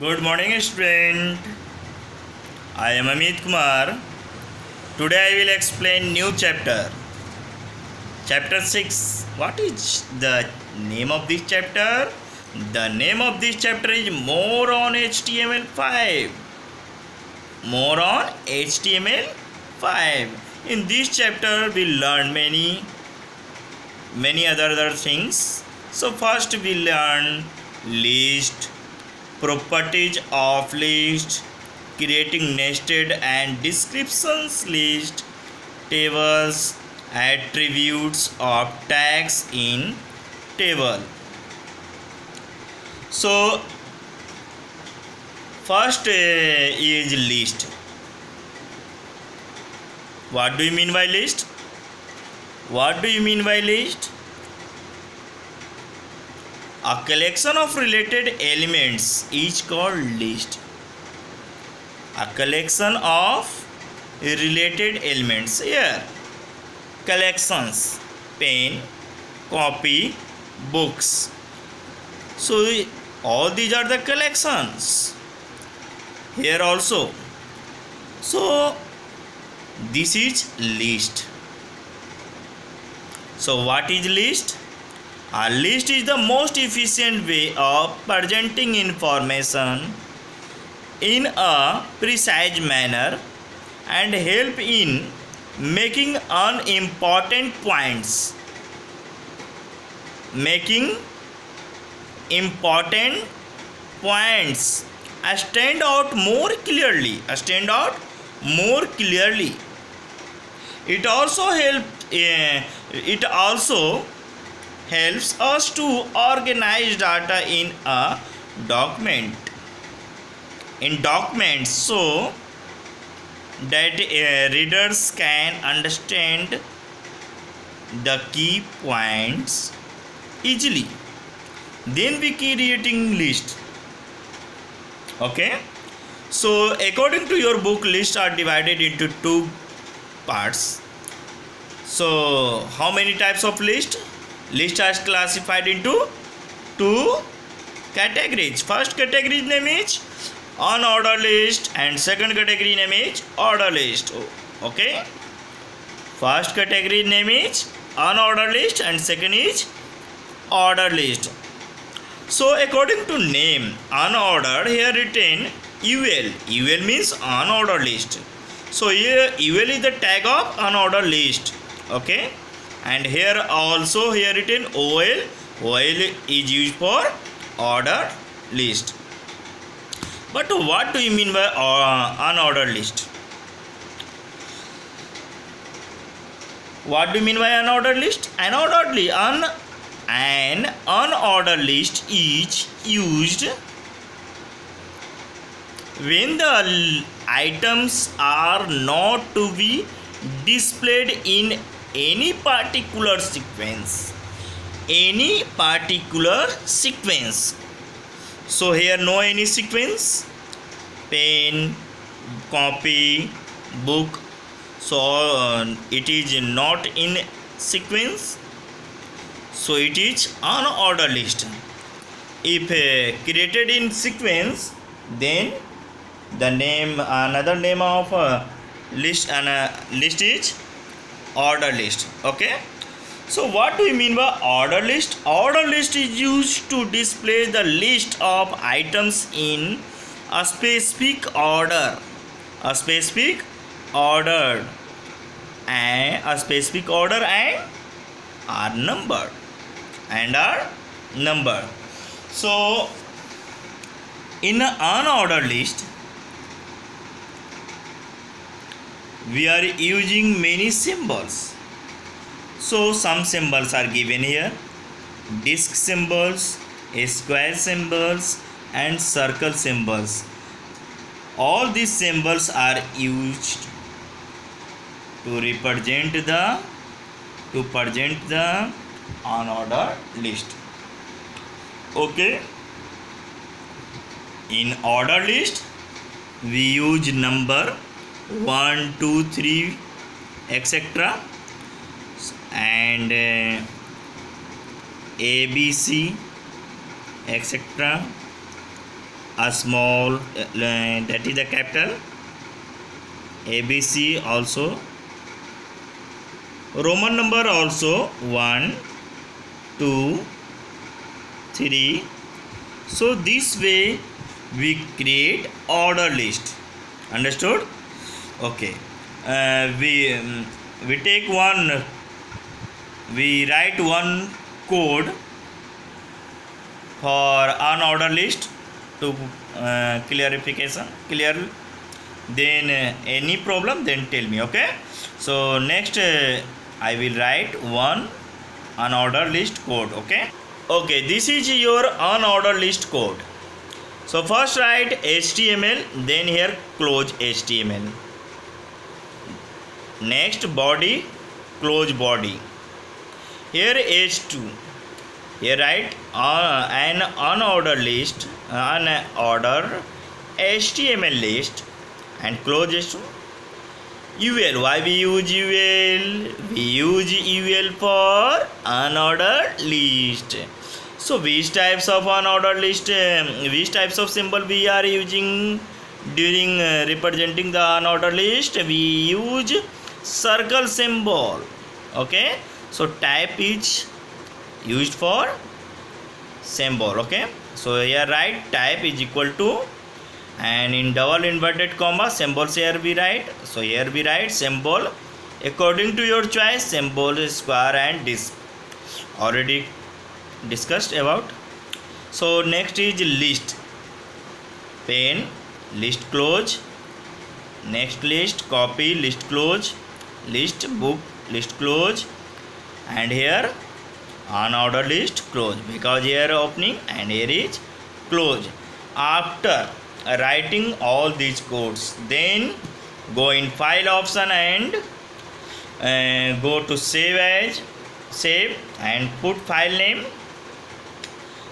Good morning, student. I am Amit Kumar. Today I will explain new chapter. Chapter 6. What is the name of this chapter? The name of this chapter is More on HTML5. More on HTML5. In this chapter we learn many other things. So first we learn list, properties of list, creating nested and descriptions list, tables, attributes of tags in table. So first is list. What do you mean by list? What do you mean by list? A collection of related elements is called list. A collection of related elements. Here, collections, pen, copy, books. So all these are the collections. Here also. So this is list. So what is list? A list is the most efficient way of presenting information in a precise manner and help in making unimportant points. Making important points stand out more clearly. It also helps us to organize data in a document so that readers can understand the key points easily. Then we creating list. Okay, so according to your book, lists are divided into two parts. So how many types of list? List are classified into two categories. First category name is unordered list and second category name is order list. Okay, first category name is unordered list and second is order list. So according to name, unordered, here written UL. UL means unordered list. So here UL is the tag of unordered list. Okay, and here also here written OL. OL is used for ordered list. But what do you mean by unordered list? What do you mean by unordered list? An unordered list is used when the items are not to be displayed in any particular sequence. So here no any sequence. Pen, copy, book. So it is not in sequence. So it is unordered list. If created in sequence, then the another name of list is order list. Okay, so what do you mean by order list? Order list is used to display the list of items in a specific order and are numbered. So in an unordered list we are using many symbols. So some symbols are given here: disk symbols, square symbols and circle symbols. All these symbols are used to represent the unordered list. Okay, in order list we use number 1, 2, 3 etc. and ABC etc. a small that is the capital, ABC also, Roman number also 1 2 3. So this way we create order list. Understood? Okay. We take one, we write one code for unorder list to clarification clear. Then any problem, then tell me. Okay, so next I will write one unorder list code. Okay, this is your unorder list code. So first write HTML, then here close HTML. Next body, close body. Here H2. Here write an unorder list, unorder HTML list, and close H2. UL. Why we use UL? We use UL for unordered list. So which types of unordered list, which types of symbol we are using during representing the unordered list? We use circle symbol. Okay, so type is used for symbol. Okay, so here write type is equal to, and in double inverted comma symbols here we write. So here we write symbol according to your choice, symbol, square and disk, already discussed about. So next is list, pen, list close, next list copy, list close, list book, list close, and here unordered list close, because here opening and here is close. After writing all these codes, then go in file option and go to save as, save, and put file name.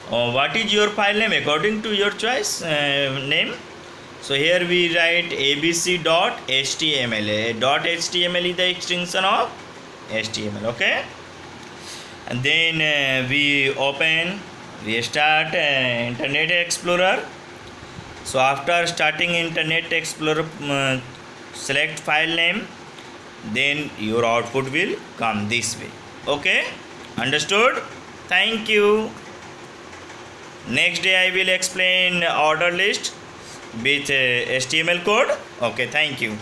What is your file name according to your choice name? So here we write abc.html. .html is the extension of HTML. Okay, and then we start Internet Explorer. So after starting Internet Explorer, select file name, then your output will come this way. Okay, understood? Thank you. Next day I will explain order list with HTML code. Okay, thank you.